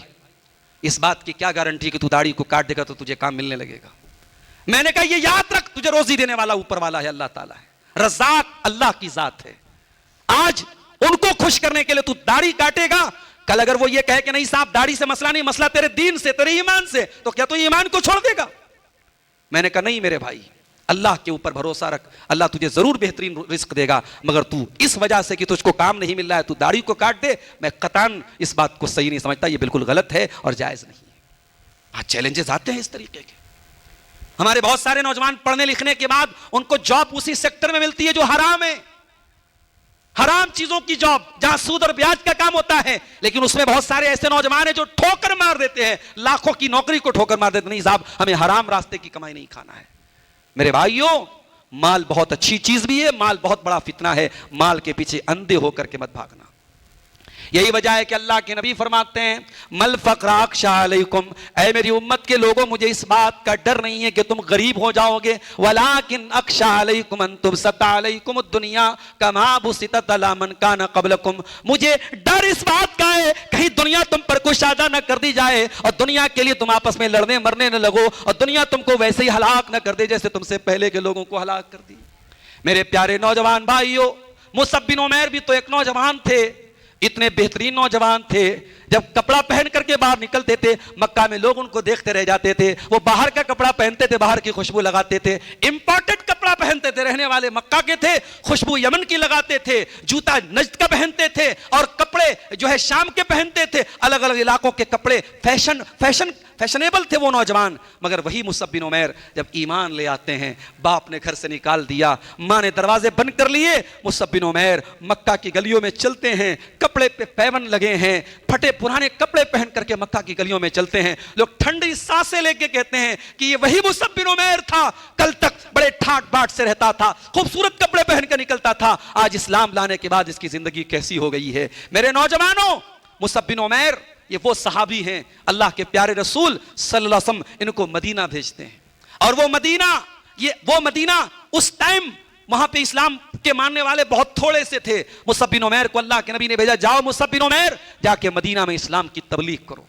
Speaker 1: اس بات کی کیا گارنٹی کہ تو داڑھی کو کاٹ دے گا تو تجھے کام ملنے لگے گا. میں نے کہا یہ یاد رکھ, تجھے روزی دینے والا اوپر والا ہے, اللہ تعالیٰ ہے. رزاق اللہ کی ذات ہے. آج ان کو خوش کرنے کے لیے تو داڑھی کاٹے گا, کل اگر وہ یہ کہے کہ نہیں صاحب داڑھی سے مسئلہ نہیں, مسئلہ تیرے دین سے, تیرے ایمان سے, تو کیا تو ایمان کو چھوڑ دے گا؟ میں نے کہا نہیں میرے بھائی, اللہ کے اوپر بھروسہ رکھ, اللہ تجھے ضرور بہترین رزق دے گا, مگر تو اس وجہ سے کہ تجھ کو کام نہیں مل رہا ہے تو داڑھی کو کاٹ دے, میں قطعاً اس بات کو صحیح نہیں سمجھتا. یہ بالکل غلط ہے اور جائز نہیں ہے. آج چیلنجز آتے ہیں اس طریقے کے. ہمارے بہت سارے نوجوان پڑھنے لکھنے کے بعد ان کو جاب اسی سیکٹر میں ملتی ہے جو حرام ہے, حرام چیزوں کی جاب, جہاں سود اور بیاج کا کام ہوتا ہے. لیکن اس میں بہت سارے ایسے نوجوان ہیں جو ٹھوکر مار دیتے ہیں, لاکھوں کی نوکری کو ٹھوکر مار دیتے ہیں. نہیں صاحب ہمیں حرام راستے کی کمائی نہیں کھانا ہے. میرے بھائیوں, مال بہت اچھی چیز بھی ہے, مال بہت بڑا فتنہ ہے. مال کے پیچھے اندھے ہو کر کے مت بھاگنا. یہی وجہ ہے کہ اللہ کے نبی فرماتے ہیں مل فقر اخشى علیکم, اے میری امت کے لوگوں مجھے اس بات کا ڈر نہیں ہے کہ تم غریب ہو جاؤ گے, ولکن اخشى علیکم ان تبسط علیکم الدنیا کما بسطت علی من کان قبلکم. مجھے ڈر اس بات کا ہے کہیں دنیا تم پر کشادہ نہ کر دی جائے اور دنیا کے لیے تم آپس میں لڑنے مرنے نہ لگو اور دنیا تم کو ویسے ہی ہلاک نہ کر دے جیسے تم سے پہلے کے لوگوں کو ہلاک کر دی. میرے پیارے نوجوان بھائیوں, مصعب بن عمیر بھی تو ایک نوجوان تھے, اتنے بہترین نوجوان تھے. جب کپڑا پہن کر کے باہر نکلتے تھے مکہ میں لوگ ان کو دیکھتے رہ جاتے تھے. وہ باہر کا کپڑا پہنتے تھے, باہر کی خوشبو لگاتے تھے. امپورٹڈ کپڑا پہنتے تھے, رہنے والے مکہ کے تھے, خوشبو یمن کی لگاتے تھے. جوتا نجد کا پہنتے تھے اور کپڑے جو ہے شام کے پہنتے تھے. الگ الگ علاقوں کے کپڑے, فیشنیبل تھے وہ نوجوان. مگر وہی مصعب بن عمیر جب ایمان لے آتے ہیں, باپ نے گھر سے نکال دیا, ماں نے دروازے بند کر لیے, مصعب بن عمیر مکہ کی گلیوں میں چلتے ہیں, کپڑے پہ پیون لگے ہیں, پھٹے پرانے کپڑے پہن کر کے مکہ کی گلیوں میں چلتے ہیں. لوگ ٹھنڈی سانسیں لے کے کہتے ہیں کہ یہ وہی مصعب بن عمیر تھا, کل تک بڑے ٹھاٹ باٹ سے رہتا تھا, خوبصورت کپڑے پہن کر نکلتا تھا, آج اسلام لانے کے بعد اس کی زندگی کیسی ہو گئی ہے. میرے نوجوانوں, مصعب بن عمیر یہ وہ صحابی ہیں, اللہ کے پیارے رسول صلی اللہ علیہ وسلم ان کو مدینہ بھیجتے ہیں. اور وہ مدینہ اس ٹائم وہاں پہ اسلام کے ماننے والے بہت تھوڑے سے تھے. مصعب بن عمیر کو اللہ کے نبی نے بھیجا, جاؤ مصعب بن عمیر جا کے مدینہ میں اسلام کی تبلیغ کرو.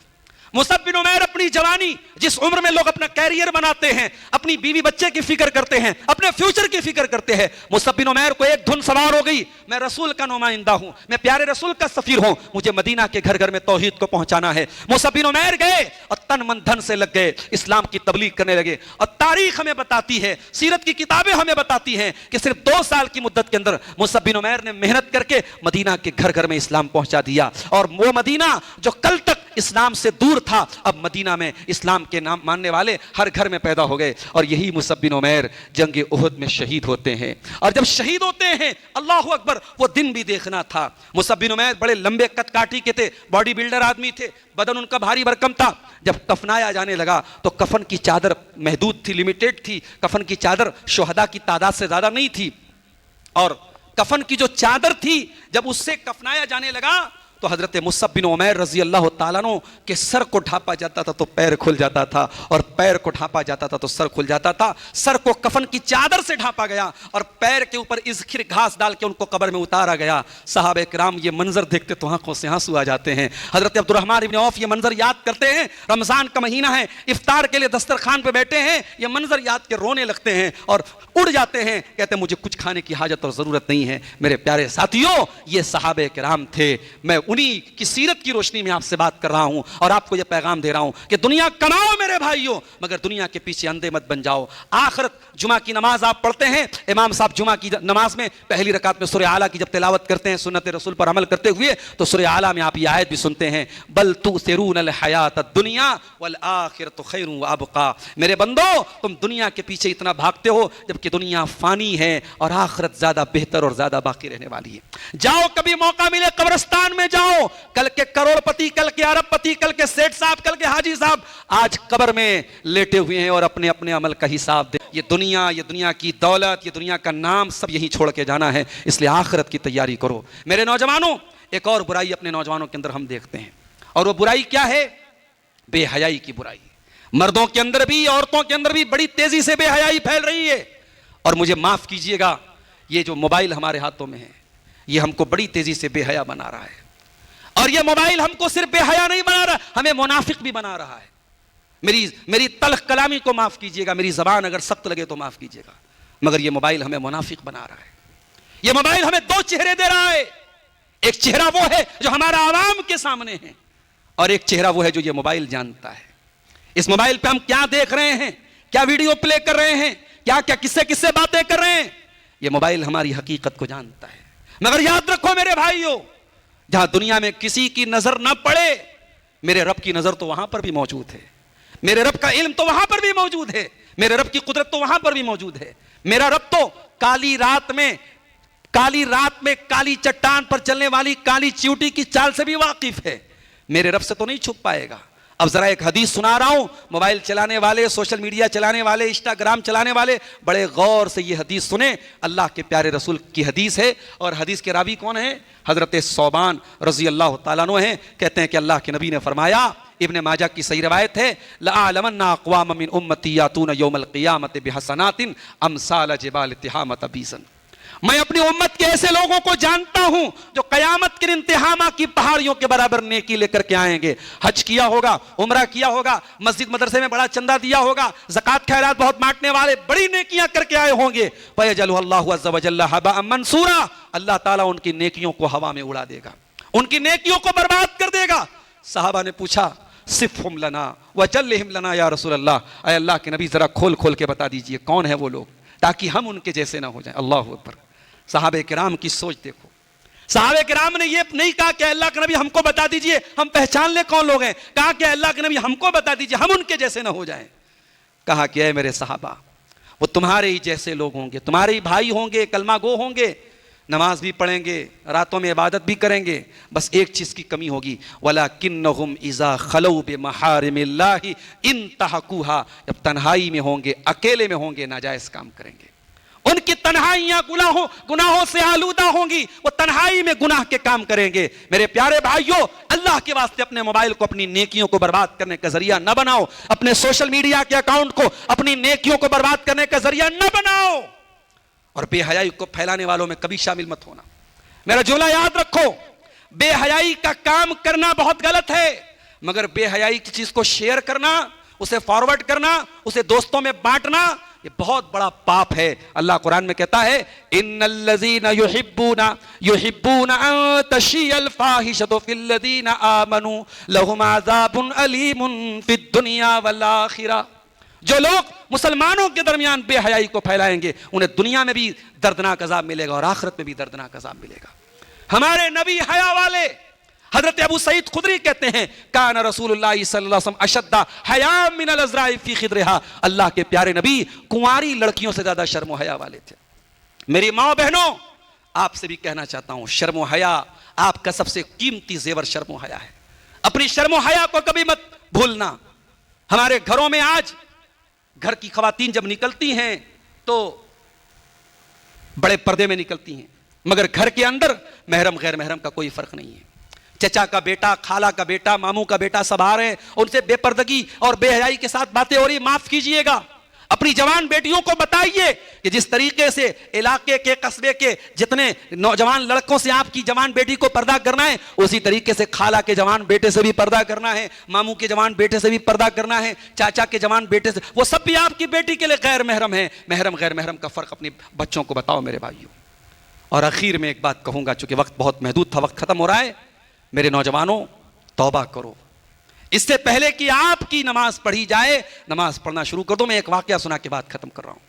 Speaker 1: مصعب بن عمیر اپنی جوانی, جس عمر میں لوگ اپنا کیریئر بناتے ہیں, اپنی بیوی بچے کی فکر کرتے ہیں, اپنے فیوچر کی فکر کرتے ہیں, مصعب بن عمیر کو ایک دھن سوار ہو گئی, میں رسول کا نمائندہ ہوں, میں پیارے رسول کا سفیر ہوں, مجھے مدینہ کے گھر گھر میں توحید کو پہنچانا ہے. مصعب بن عمیر گئے اور تن من دھن سے لگ گئے, اسلام کی تبلیغ کرنے لگے. اور تاریخ ہمیں بتاتی ہے, سیرت کی کتابیں ہمیں بتاتی ہیں کہ صرف 2 سال کی مدت کے اندر مصعب بن عمیر نے محنت کر کے مدینہ کے گھر گھر میں اسلام پہنچا دیا. اور وہ مدینہ جو کل تک اسلام سے دور تھا، اب مدینہ میں اسلام کے نام ماننے والے ہر گھر میں پیدا ہو گئے، اور یہی مصعب بن عمیر جنگ احد میں شہید ہوتے ہیں۔ اور جب شہید ہوتے ہیں، اللہ اکبر، وہ دن بھی دیکھنا تھا۔ مصعب بن عمیر بڑے لمبے قد کاٹی کے تھے، باڈی بلڈر آدمی تھے، بدن ان کا بھاری بھرکم تھا۔ جب کفنایا جانے لگا تو کفن کی چادر محدود تھی، لمیٹڈ تھی، کفن کی چادر شہداء کی تعداد سے زیادہ نہیں تھی، اور کفن کی جو چادر تھی جب اس سے کفنایا جانے لگا تو حضرت مصعب بن عمیر رضی اللہ تعالیٰ عنہ کے سر کو ڈھانپا جاتا تھا تو پیر کھل جاتا تھا، اور پیر کو ڈھانپا جاتا تھا تو سر کھل جاتا تھا۔ سر کو کفن کی چادر سے ڈھانپا گیا اور پیر کے اوپر اذخر گھاس ڈال کے ان کو قبر میں اتارا گیا۔ صحابہ کرام یہ منظر دیکھتے تو آنکھوں سے آنسو آ جاتے ہیں۔ حضرت عبد الرحمن بن عوف یہ منظر یاد کرتے ہیں، رمضان کا مہینہ ہے، افطار کے لیے دسترخوان پہ بیٹھے ہیں، یہ منظر یاد کے رونے لگتے ہیں اور اڑ جاتے ہیں، کہتے ہیں مجھے کچھ کھانے کی حاجت اور ضرورت نہیں ہے۔ میرے پیارے ساتھیوں، یہ صحابہ کرام تھے۔ میں انہی کی سیرت کی روشنی میں آپ سے بات کر رہا ہوں اور آپ کو یہ پیغام دے رہا ہوں کہ دنیا کماؤ میرے بھائیوں، مگر دنیا کے پیچھے اندھے مت بن جاؤ۔ آخرت جمعہ کی نماز آپ پڑھتے ہیں، امام صاحب جمعہ کی نماز میں پہلی رکعت میں سورہ اعلیٰ کی جب تلاوت کرتے ہیں سنت رسول پر عمل کرتے ہوئے، تو سورہ اعلیٰ میں آپ یہ آیت بھی سنتے ہیں، بل تؤثرون الحیات الدنیا والآخرۃ خیر وابقی۔ میرے بندو، تم دنیا کے پیچھے اتنا بھاگتے ہو جبکہ دنیا فانی ہے اور آخرت زیادہ بہتر اور زیادہ باقی رہنے والی ہے۔ جاؤ، کبھی موقع ملے قبرستان میں جاؤ، کل کے کروڑ پتی، کل کے ارب پتی، کل کے سیٹ صاحب، کل کے حاجی صاحب آج قبر میں لیٹے ہوئے ہیں اور اپنے اپنے عمل کا حساب دیں۔ یہ دنیا کی دولت، یہ دنیا کا نام سب یہی چھوڑ کے جانا ہے، اس لیے آخرت کی تیاری کرو۔ میرے نوجوانوں، ایک اور برائی اپنے نوجوانوں کے اندر ہم دیکھتے ہیں، اور وہ برائی کیا ہے؟ بے حیائی کی برائی۔ مردوں کے اندر بھی عورتوں کے اندر بھی بڑی تیزی سے بے حیائی پھیل رہی ہے، اور مجھے معاف کیجئے گا، یہ جو موبائل ہمارے ہاتھوں میں ہے یہ ہم کو بڑی تیزی سے بے حیا بنا رہا ہے، اور یہ موبائل ہم کو صرف بے حیا نہیں بنا رہا، ہمیں منافق بھی بنا رہا ہے۔ میری تلخ کلامی کو معاف کیجئے گا، میری زبان اگر سخت لگے تو معاف کیجئے گا، مگر یہ موبائل ہمیں منافق بنا رہا ہے۔ یہ موبائل ہمیں دو چہرے دے رہا ہے، ایک چہرہ وہ ہے جو ہمارا عوام کے سامنے ہے، اور ایک چہرہ وہ ہے جو یہ موبائل جانتا ہے۔ اس موبائل پہ ہم کیا دیکھ رہے ہیں، کیا ویڈیو پلے کر رہے ہیں، کیا کس سے باتیں کر رہے ہیں، یہ موبائل ہماری حقیقت کو جانتا ہے۔ مگر یاد رکھو میرے بھائیوں، جہاں دنیا میں کسی کی نظر نہ پڑے، میرے رب کی نظر تو وہاں پر بھی موجود ہے، میرے رب کا علم تو وہاں پر بھی موجود ہے، میرے رب کی قدرت تو وہاں پر بھی موجود ہے۔ میرا رب تو کالی رات میں کالی چٹان پر چلنے والی کالی چیوٹی کی چال سے بھی واقف ہے، میرے رب سے تو نہیں چھپ پائے گا۔ اب ذرا ایک حدیث سنا رہا ہوں، موبائل چلانے والے، سوشل میڈیا چلانے والے، انسٹاگرام چلانے والے بڑے غور سے یہ حدیث سنیں، اللہ کے پیارے رسول کی حدیث ہے، اور حدیث کے راوی کون ہیں؟ حضرت ثوبان رضی اللہ تعالیٰ عنہ ہیں۔ کہتے ہیں کہ اللہ کے نبی نے فرمایا، ابن ماجہ کی صحیح روایت ہے، لَأَعْلَمَنَّ أَقْوَامًا مِّنْ أُمَّتِي يَأْتُونَ يَوْمَ الْقِيَامَةِ بِحَسَنَاتٍ أَمْثَالَ جِبَالِ تِحَامَةَ بِيزًا۔ میں اپنی امت کے ایسے لوگوں کو جانتا ہوں جو قیامت کے دن تہامہ کی پہاڑیوں کے برابر نیکی لے کر کے آئیں گے۔ حج کیا ہوگا، عمرہ کیا ہوگا، مسجد مدرسے میں بڑا چندہ دیا ہوگا، زکوٰۃ خیرات بہت بانٹنے والے بڑی نیکیاں کر کے آئے ہوں گے، فَيَجْعَلُهُ اللَّهُ عَزَّ وَجَلَّ هَبَاءً مَنْثُورًا، اللہ تعالیٰ ان کی نیکیوں کو ہوا میں اڑا دے گا، ان کی نیکیوں کو برباد کر دے گا۔ صحابہ نے پوچھا، صفہم لنا وجلہم لنا یا رسول اللہ، اے اللہ کے نبی ذرا کھول کے بتا دیجئے کون ہے وہ لوگ، تاکہ ہم ان کے جیسے نہ ہو جائیں۔ اللہ اکبر، صحابہ کرام کی سوچ دیکھو۔ صحابہ کرام نے یہ نہیں کہا کہ اللہ کے نبی ہم کو بتا دیجئے ہم پہچان لیں کون لوگ ہیں، کہا کہ اللہ کے نبی ہم کو بتا دیجئے ہم ان کے جیسے نہ ہو جائیں۔ کہا کہ اے میرے صحابہ، وہ تمہارے ہی جیسے لوگ ہوں گے، تمہارے ہی بھائی ہوں گے، کلمہ گو ہوں گے، نماز بھی پڑھیں گے، راتوں میں عبادت بھی کریں گے، بس ایک چیز کی کمی ہوگی، وَلَكِنَّهُمْ إِذَا خَلَوْا بِمَحَارِمِ اللَّهِ انْتَهَكُوهَا، جب تنہائی میں ہوں گے، اکیلے میں ہوں گے، ناجائز کام کریں گے۔ ان کی تنہائیاں گناہوں سے آلودہ ہوں گی، وہ تنہائی میں گناہ کے کام کریں گے۔ میرے پیارے بھائیوں، اللہ کے واسطے اپنے موبائل کو اپنی نیکیوں کو برباد کرنے کا ذریعہ نہ بناؤ، اپنے سوشل میڈیا کے اکاؤنٹ کو اپنی نیکیوں کو برباد کرنے کا ذریعہ نہ بناؤ، اور بے حیائی کو پھیلانے والوں میں کبھی شامل مت ہونا۔ میرا جملہ یاد رکھو، بے حیائی کا کام کرنا بہت غلط ہے، مگر بے حیائی کی چیز کو شیئر کرنا، اسے فارورڈ کرنا، اسے دوستوں میں بانٹنا، یہ بہت بڑا پاپ ہے۔ اللہ قرآن میں کہتا ہے، ان الذین یحبون ان تشیع الفاحشۃ فی الذین آمنوا لہم عذاب علیم فی الدنیا والآخرہ۔ جو لوگ مسلمانوں کے درمیان بے حیائی کو پھیلائیں گے انہیں دنیا میں بھی دردناک عذاب ملے گا اور آخرت میں بھی دردناک عذاب ملے گا۔ ہمارے نبی حیا والے، حضرت ابو سعید خدری کہتے ہیں کان رسول اللہ صلی اللہ علیہ وسلم اشد حیا من الازراء فی خدرها، اللہ کے پیارے نبی کنواری لڑکیوں سے زیادہ شرم و حیا والے تھے۔ میری ماں بہنوں، آپ سے بھی کہنا چاہتا ہوں، شرم و حیا آپ کا سب سے قیمتی زیور شرم و حیا ہے۔ اپنی شرم و حیا کو کبھی مت بھولنا۔ ہمارے گھروں میں آج گھر کی خواتین جب نکلتی ہیں تو بڑے پردے میں نکلتی ہیں، مگر گھر کے اندر محرم غیر محرم کا کوئی فرق نہیں ہے۔ چچا کا بیٹا، خالہ کا بیٹا، ماموں کا بیٹا سب آ رہے ہیں، ان سے بے پردگی اور بے حیائی کے ساتھ باتیں ہو رہی، معاف کیجئے گا۔ اپنی جوان بیٹیوں کو بتائیے کہ جس طریقے سے علاقے کے قصبے کے جتنے نوجوان لڑکوں سے آپ کی جوان بیٹی کو پردہ کرنا ہے، اسی طریقے سے خالہ کے جوان بیٹے سے بھی پردہ کرنا ہے، ماموں کے جوان بیٹے سے بھی پردہ کرنا ہے، چاچا کے جوان بیٹے سے، وہ سب بھی آپ کی بیٹی کے لیے غیر محرم ہیں۔ محرم غیر محرم کا فرق اپنے بچوں کو بتاؤ میرے بھائیوں۔ اور اخیر میں ایک بات کہوں گا، چونکہ وقت بہت محدود تھا، وقت ختم ہو رہا ہے۔ میرے نوجوانوں، توبہ کرو۔ اس سے پہلے کہ آپ کی نماز پڑھی جائے، نماز پڑھنا شروع کر دو۔ میں ایک واقعہ سنا کے بعد ختم کر رہا ہوں۔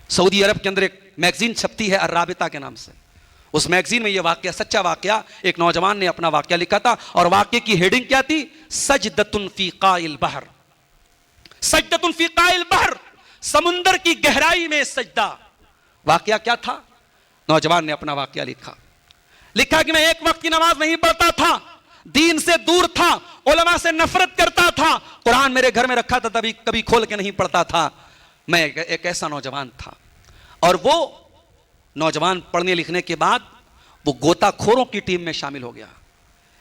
Speaker 1: سعودی عرب کے اندر ایک میگزین چھپتی ہے الرابطہ کے نام سے، اس میگزین میں یہ واقعہ، سچا واقعہ، ایک نوجوان نے اپنا واقعہ لکھا تھا، اور واقعے کی ہیڈنگ کیا تھی؟ سجدۃ فی قاع البحر۔ سجدۃ فی قاع البحر، سمندر کی گہرائی میں سجدہ۔ واقعہ کیا تھا؟ نوجوان نے اپنا واقعہ لکھا کہ میں ایک وقت کی نماز نہیں پڑھتا تھا، دین سے دور تھا، علماء سے نفرت کرتا تھا، قرآن میرے گھر میں رکھا تھا، کبھی کھول کے نہیں پڑھتا تھا۔ میں ایک ایسا نوجوان تھا، اور وہ نوجوان پڑھنے لکھنے کے بعد وہ غوطہ خوروں کی ٹیم میں شامل ہو گیا۔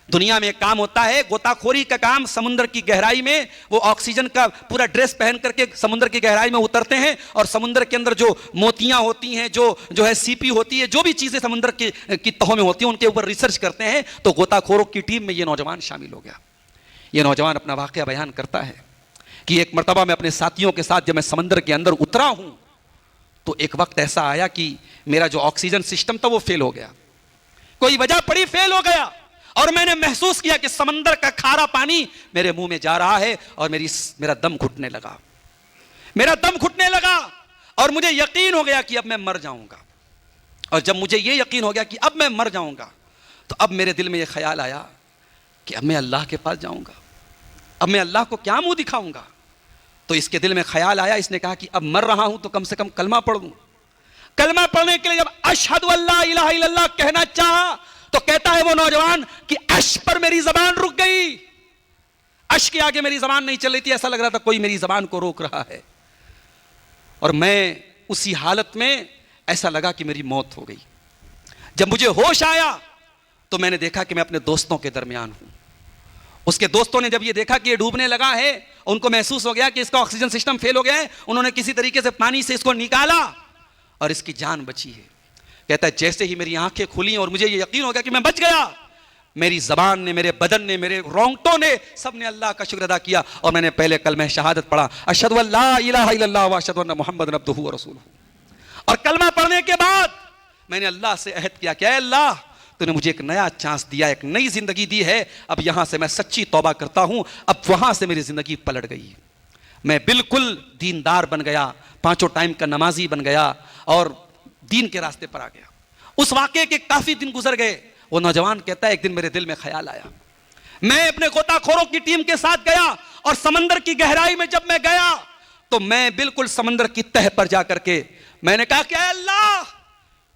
Speaker 1: دنیا میں ایک کام ہوتا ہے غوطہ خوری کا کام، سمندر کی گہرائی میں وہ آکسیجن کا پورا ڈریس پہن کر کے سمندر کی گہرائی میں اترتے ہیں، اور سمندر کے اندر جو موتیاں ہوتی ہیں، جو ہے سی پی ہوتی ہے، جو بھی چیزیں سمندر کی تہوں میں ہوتی ہیں، ان کے اوپر ریسرچ کرتے ہیں۔ تو غوطہ خوروں کی ٹیم میں یہ نوجوان شامل ہو گیا۔ یہ نوجوان اپنا واقعہ بیان کرتا ہے کہ ایک مرتبہ میں اپنے ساتھیوں کے ساتھ جب میں سمندر کے اندر اترا ہوں تو ایک وقت ایسا آیا کہ میرا جو آکسیجن سسٹم تھا وہ فیل ہو گیا، کوئی وجہ پڑی فیل ہو گیا، اور میں نے محسوس کیا کہ سمندر کا کھارا پانی میرے منہ میں جا رہا ہے، اور میرا دم گھٹنے لگا، اور مجھے یقین ہو گیا کہ اب میں مر جاؤں گا۔ اور جب مجھے یہ یقین ہو گیا کہ اب میں مر جاؤں گا، تو اب میرے دل میں یہ خیال آیا کہ اب میں اللہ کے پاس جاؤں گا، اب میں اللہ کو کیا منہ دکھاؤں گا۔ تو اس کے دل میں خیال آیا، اس نے کہا کہ اب مر رہا ہوں تو کم سے کم کلمہ پڑھ لوں۔ کلمہ پڑھنے کے لیے جب اشہد ان لا الہ الا اللہ کہنا چاہا تو کہتا ہے وہ نوجوان کہ عش پر میری زبان رک گئی، عش کے آگے میری زبان نہیں چل رہی تھی، ایسا لگ رہا تھا کوئی میری زبان کو روک رہا ہے، اور میں اسی حالت میں ایسا لگا کہ میری موت ہو گئی۔ جب مجھے ہوش آیا تو میں نے دیکھا کہ میں اپنے دوستوں کے درمیان ہوں۔ اس کے دوستوں نے جب یہ دیکھا کہ یہ ڈوبنے لگا ہے، ان کو محسوس ہو گیا کہ اس کا آکسیجن سسٹم فیل ہو گیا ہے، انہوں نے کسی طریقے سے پانی سے اس کو نکالا اور اس کی جان بچی ہے۔ کہتا ہے جیسے ہی میری آنکھیں کھلی اور مجھے یہ یقین ہو گیا کہ میں بچ گیا، میری زبان نے، میرے بدن نے، میرے رونگٹوں نے، سب نے اللہ کا شکر ادا کیا، اور میں نے پہلے کلمہ شہادت پڑھا، اشہد ان لا الہ الا اللہ واشہد ان محمد عبدہ ورسولہ۔ اور کلمہ پڑھنے کے بعد میں نے اللہ سے عہد کیا کہ اے اللہ، تو نے مجھے ایک نیا چانس دیا، ایک نئی زندگی دی ہے، اب یہاں سے میں سچی توبہ کرتا ہوں۔ اب وہاں سے میری زندگی پلٹ گئی، میں بالکل دیندار بن گیا، 5 ٹائم کا نمازی بن گیا، اور دین کے راستے پر آ گیا۔ اس واقعے کے کافی دن گزر گئے۔ وہ نوجوان کہتا ہے ایک دن میرے دل میں خیال آیا، میں اپنے غوطہ خوروں کی ٹیم کے ساتھ گیا، اور سمندر کی گہرائی میں جب میں گیا تو میں بالکل سمندر کی تہ پر جا کر کے میں نے کہا کہ اے اللہ،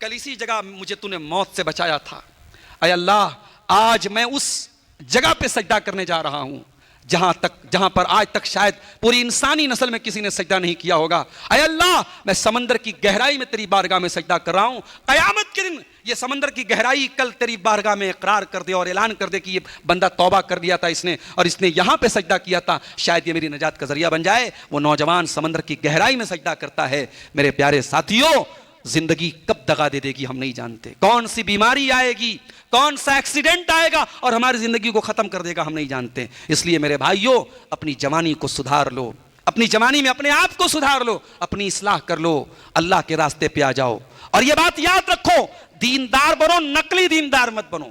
Speaker 1: کل اسی جگہ مجھے تو نے موت سے بچایا تھا، اے اللہ آج میں اس جگہ پہ سجدہ کرنے جا رہا ہوں جہاں پر آج تک شاید پوری انسانی نسل میں کسی نے سجدہ نہیں کیا ہوگا۔ اے اللہ، میں سمندر کی گہرائی میں تیری بارگاہ میں سجدہ کر رہا ہوں، قیامت کے دن یہ سمندر کی گہرائی کل تیری بارگاہ میں اقرار کر دے اور اعلان کر دے کہ یہ بندہ توبہ کر دیا تھا اس نے، اور اس نے یہاں پہ سجدہ کیا تھا، شاید یہ میری نجات کا ذریعہ بن جائے۔ وہ نوجوان سمندر کی گہرائی میں سجدہ کرتا ہے۔ میرے پیارے ساتھیوں، زندگی کب دغا دے دے گی ہم نہیں جانتے، کون سی بیماری آئے گی، کون سا ایکسیڈنٹ آئے گا اور ہماری زندگی کو ختم کر دے گا ہم نہیں جانتے۔ اس لیے میرے بھائیوں، اپنی جوانی کو سدھار لو، اپنی جوانی میں اپنے آپ کو سدھار لو، اپنی اصلاح کر لو، اللہ کے راستے پہ آ جاؤ، اور یہ بات یاد رکھو، دیندار بنو، نقلی دیندار مت بنو۔